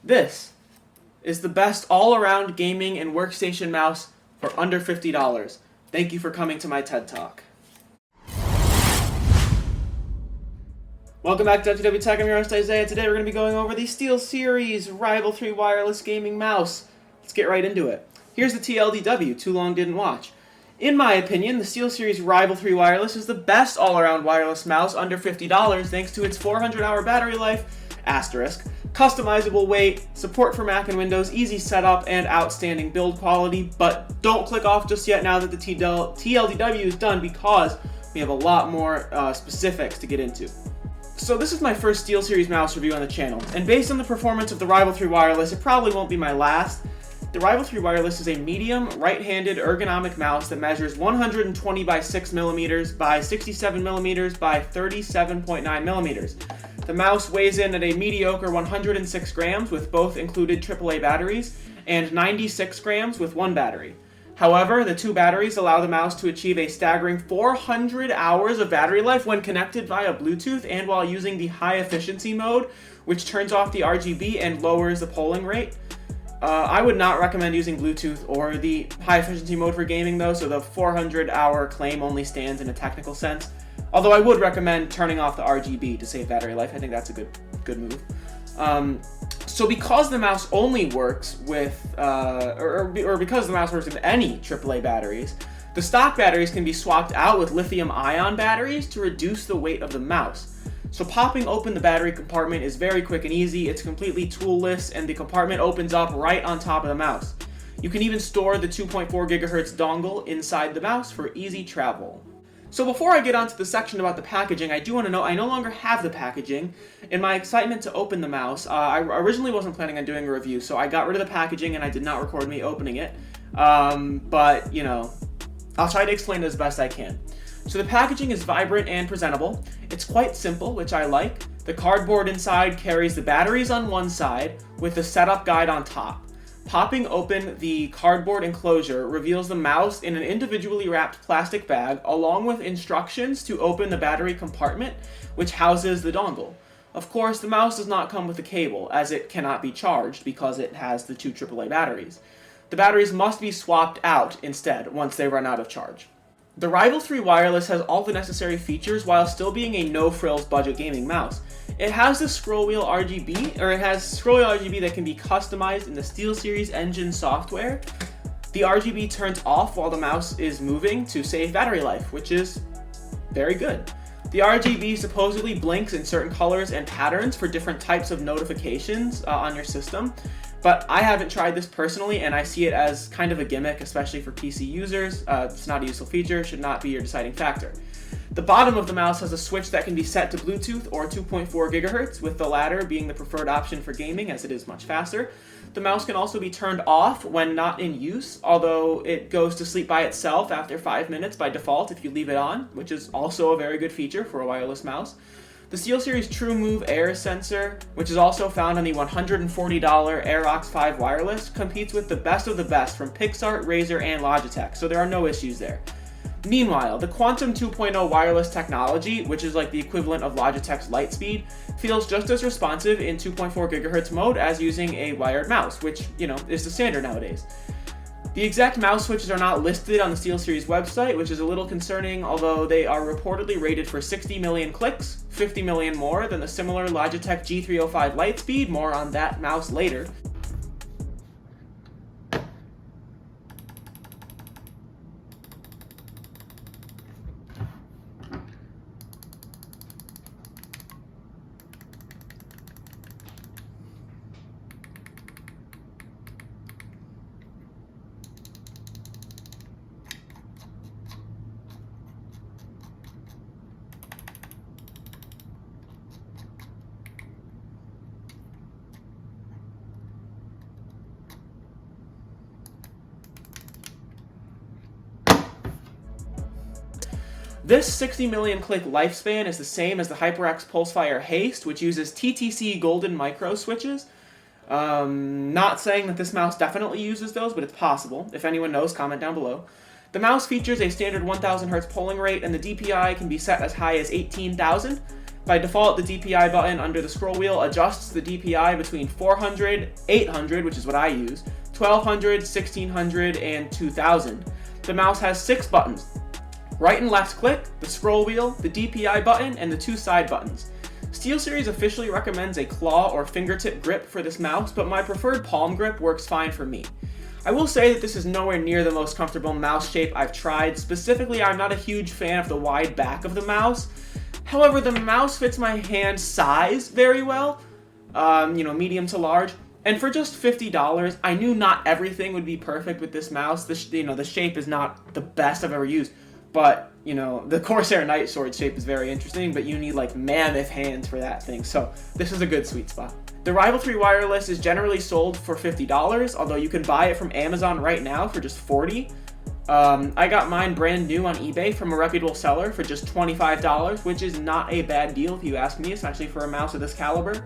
This is the best all-around gaming and workstation mouse for under $50. Thank you for coming to my TED Talk. Welcome back to WW Tech. I'm your host Isaiah. Today we're going to be going over the SteelSeries Rival 3 wireless gaming mouse. Let's get right into it. Here's the TLDW, too long didn't watch. In my opinion, the SteelSeries Rival 3 wireless is the best all-around wireless mouse under $50 thanks to its 400-hour battery life, asterisk, customizable weight, support for Mac and Windows, easy setup, and outstanding build quality. But don't click off just yet now that the TLDW is done, because we have a lot more specifics to get into. So this is my first SteelSeries mouse review on the channel, and based on the performance of the Rival 3 wireless, it probably won't be my last. The Rival 3 wireless is a medium, right-handed ergonomic mouse that measures 120 by 6 millimeters by 67 millimeters by 37.9 millimeters. The mouse weighs in at a mediocre 106 grams with both included AAA batteries, and 96 grams with one battery. However, the two batteries allow the mouse to achieve a staggering 400 hours of battery life when connected via Bluetooth and while using the high efficiency mode, which turns off the RGB and lowers the polling rate. I would not recommend using Bluetooth or the high efficiency mode for gaming though, so the 400 hour claim only stands in a technical sense. Although I would recommend turning off the RGB to save battery life. I think that's a good move. So because the mouse only works with, or because the mouse works with any AAA batteries, the stock batteries can be swapped out with lithium-ion batteries to reduce the weight of the mouse. So popping open the battery compartment is very quick and easy. It's completely toolless, and the compartment opens up right on top of the mouse. You can even store the 2.4 gigahertz dongle inside the mouse for easy travel. So before I get onto the section about the packaging, I do want to note I no longer have the packaging. In my excitement to open the mouse, I originally wasn't planning on doing a review, so I got rid of the packaging and I did not record me opening it. But, you know, I'll try to explain it as best I can. So the packaging is vibrant and presentable. It's quite simple, which I like. The cardboard inside carries the batteries on one side with the setup guide on top. Popping open the cardboard enclosure reveals the mouse in an individually wrapped plastic bag, along with instructions to open the battery compartment, which houses the dongle. Of course, the mouse does not come with a cable, as it cannot be charged because it has the two AAA batteries. The batteries must be swapped out instead once they run out of charge. The Rival 3 wireless has all the necessary features while still being a no-frills budget gaming mouse. It has the scroll wheel RGB that can be customized in the SteelSeries Engine software. The RGB turns off while the mouse is moving to save battery life, which is very good. The RGB supposedly blinks in certain colors and patterns for different types of notifications on your system, but I haven't tried this personally, and I see it as kind of a gimmick, especially for PC users. It's not a useful feature, should not be your deciding factor. The bottom of the mouse has a switch that can be set to Bluetooth or 2.4 gigahertz, with the latter being the preferred option for gaming as it is much faster. The mouse can also be turned off when not in use, although it goes to sleep by itself after 5 minutes by default if you leave it on, which is also a very good feature for a wireless mouse. The SteelSeries TrueMove Air sensor, which is also found on the $140 Aerox 5 wireless, competes with the best of the best from Pixart, Razer, and Logitech, so there are no issues there. Meanwhile, the Quantum 2.0 wireless technology, which is like the equivalent of Logitech's Lightspeed, feels just as responsive in 2.4 gigahertz mode as using a wired mouse, which, you know, is the standard nowadays. The exact mouse switches are not listed on the SteelSeries website, which is a little concerning, although they are reportedly rated for 60 million clicks, 50 million more than the similar Logitech G305 Lightspeed. More on that mouse later. This 60 million click lifespan is the same as the HyperX Pulsefire Haste, which uses TTC Golden Micro switches. Not saying that this mouse definitely uses those, but it's possible. If anyone knows, comment down below. The mouse features a standard 1000 Hz polling rate, and the DPI can be set as high as 18,000. By default, the DPI button under the scroll wheel adjusts the DPI between 400, 800, which is what I use, 1200, 1600, and 2000. The mouse has 6 buttons: right and left click, the scroll wheel, the DPI button, and the 2 side buttons. SteelSeries officially recommends a claw or fingertip grip for this mouse, but my preferred palm grip works fine for me. I will say that this is nowhere near the most comfortable mouse shape I've tried. Specifically, I'm not a huge fan of the wide back of the mouse. However, the mouse fits my hand size very well, medium to large. And for just $50, I knew not everything would be perfect with this mouse. The shape is not the best I've ever used. But, the Corsair Knight Sword shape is very interesting, but you need like mammoth hands for that thing. So this is a good sweet spot. The Rival 3 wireless is generally sold for $50, although you can buy it from Amazon right now for just $40. I got mine brand new on eBay from a reputable seller for just $25, which is not a bad deal if you ask me, especially for a mouse of this caliber.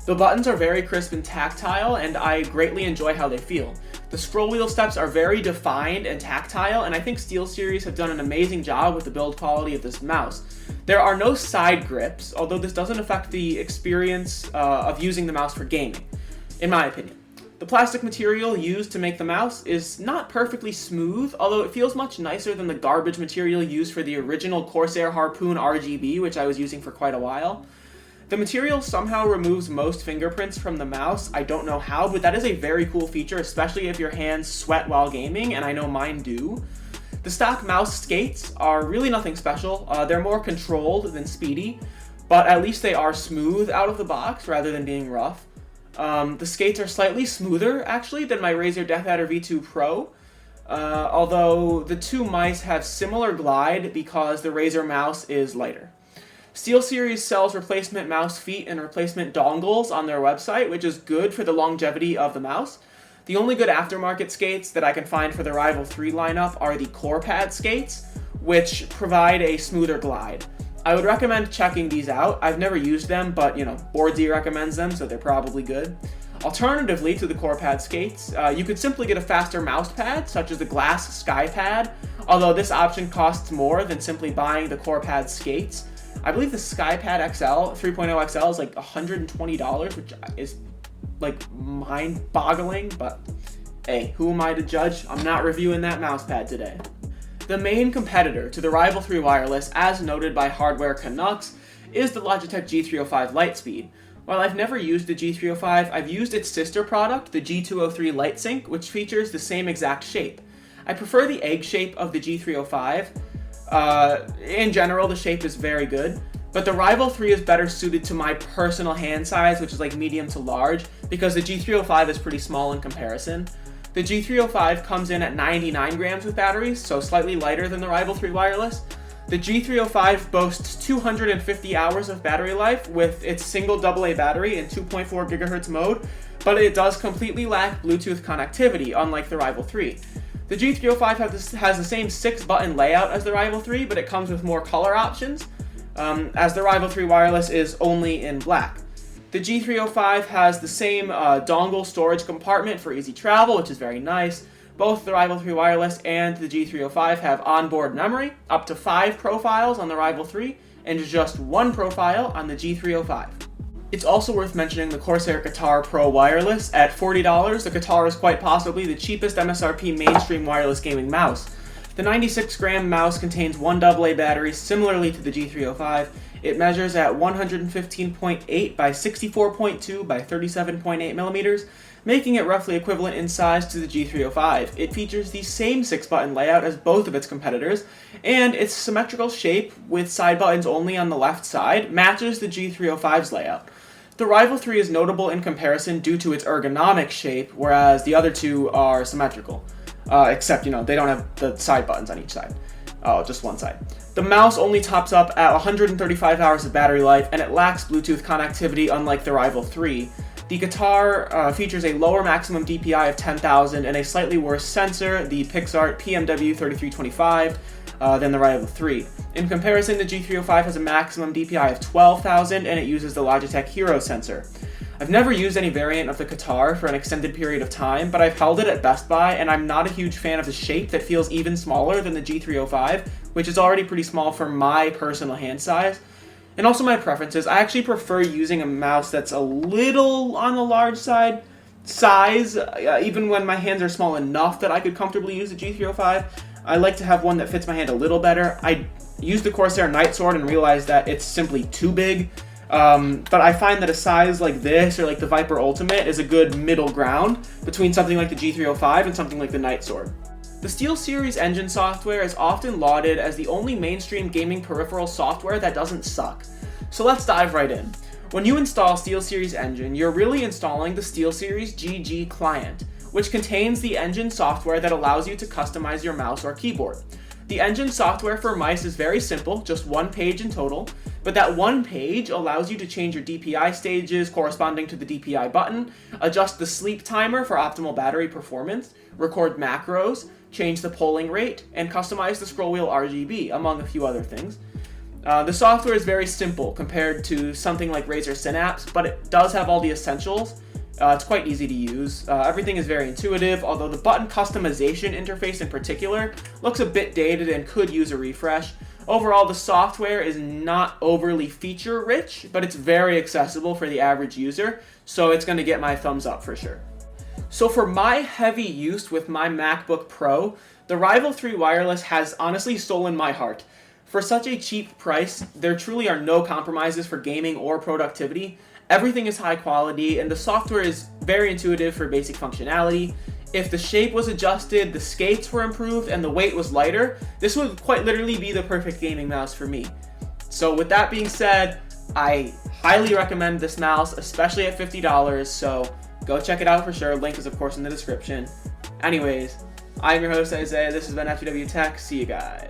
The buttons are very crisp and tactile, and I greatly enjoy how they feel. The scroll wheel steps are very defined and tactile, and I think SteelSeries have done an amazing job with the build quality of this mouse. There are no side grips, although this doesn't affect the experience of using the mouse for gaming, in my opinion. The plastic material used to make the mouse is not perfectly smooth, although it feels much nicer than the garbage material used for the original Corsair Harpoon RGB, which I was using for quite a while. The material somehow removes most fingerprints from the mouse. I don't know how, but that is a very cool feature, especially if your hands sweat while gaming, and I know mine do. The stock mouse skates are really nothing special. They're more controlled than speedy, but at least they are smooth out of the box rather than being rough. The skates are slightly smoother, actually, than my Razer DeathAdder V2 Pro, although the two mice have similar glide because the Razer mouse is lighter. SteelSeries sells replacement mouse feet and replacement dongles on their website, which is good for the longevity of the mouse. The only good aftermarket skates that I can find for the Rival 3 lineup are the CorePad skates, which provide a smoother glide. I would recommend checking these out. I've never used them, but Boardsy recommends them, so they're probably good. Alternatively to the CorePad skates, you could simply get a faster mouse pad, such as the Glass SkyPad, although this option costs more than simply buying the CorePad skates. I believe the SkyPad XL, 3.0 XL is like $120, which is like mind-boggling, but hey, who am I to judge? I'm not reviewing that mouse pad today. The main competitor to the Rival 3 wireless, as noted by Hardware Canucks, is the Logitech G305 Lightspeed. While I've never used the G305, I've used its sister product, the G203 LightSync, which features the same exact shape. I prefer the egg shape of the G305. In general, the shape is very good, but the Rival 3 is better suited to my personal hand size, which is like medium to large, because the G305 is pretty small in comparison. The G305 comes in at 99 grams with batteries, so slightly lighter than the Rival 3 wireless. The G305 boasts 250 hours of battery life with its single AA battery in 2.4 GHz mode, but it does completely lack Bluetooth connectivity, unlike the Rival 3. The G305 has the same 6-button layout as the Rival 3, but it comes with more color options, as the Rival 3 wireless is only in black. The G305 has the same dongle storage compartment for easy travel, which is very nice. Both the Rival 3 wireless and the G305 have onboard memory, up to 5 profiles on the Rival 3, and just 1 profile on the G305. It's also worth mentioning the Corsair Katar Pro wireless. At $40, the Katar is quite possibly the cheapest MSRP mainstream wireless gaming mouse. The 96-gram mouse contains 1 AA battery, similarly to the G305. It measures at 115.8 by 64.2 by 37.8 millimeters, making it roughly equivalent in size to the G305. It features the same 6-button layout as both of its competitors, and its symmetrical shape, with side buttons only on the left side, matches the G305's layout. The Rival 3 is notable in comparison due to its ergonomic shape, whereas the other two are symmetrical. Except, they don't have the side buttons on each side. Oh, just one side. The mouse only tops up at 135 hours of battery life, and it lacks Bluetooth connectivity unlike the Rival 3. The Katar features a lower maximum DPI of 10,000 and a slightly worse sensor, the PixArt PMW3325, than the Rival 3. In comparison, the G305 has a maximum DPI of 12,000 and it uses the Logitech Hero sensor. I've never used any variant of the Katar for an extended period of time, but I've held it at Best Buy, and I'm not a huge fan of the shape that feels even smaller than the G305, which is already pretty small for my personal hand size. And also my preferences. I actually prefer using a mouse that's a little on the large size, even when my hands are small enough that I could comfortably use a G305. I like to have one that fits my hand a little better. I used the Corsair Nightsword and realized that it's simply too big. But I find that a size like this or like the Viper Ultimate is a good middle ground between something like the G305 and something like the Nightsword. The SteelSeries Engine software is often lauded as the only mainstream gaming peripheral software that doesn't suck. So let's dive right in. When you install SteelSeries Engine, you're really installing the SteelSeries GG client, which contains the Engine software that allows you to customize your mouse or keyboard. The Engine software for mice is very simple, just one page in total, but that one page allows you to change your DPI stages corresponding to the DPI button, adjust the sleep timer for optimal battery performance, record macros, change the polling rate, and customize the scroll wheel RGB, among a few other things. The software is very simple compared to something like Razer Synapse, but it does have all the essentials. It's quite easy to use. Everything is very intuitive, although the button customization interface in particular looks a bit dated and could use a refresh. Overall, the software is not overly feature-rich, but it's very accessible for the average user, so it's going to get my thumbs up for sure. So for my heavy use with my MacBook Pro, the Rival 3 Wireless has honestly stolen my heart. For such a cheap price, there truly are no compromises for gaming or productivity. Everything is high quality, and the software is very intuitive for basic functionality. If the shape was adjusted, the skates were improved, and the weight was lighter, this would quite literally be the perfect gaming mouse for me. So with that being said, I highly recommend this mouse, especially at $50, so go check it out for sure. Link is of course in the description. Anyways, I'm your host Isaiah, this has been FTW Tech, see you guys.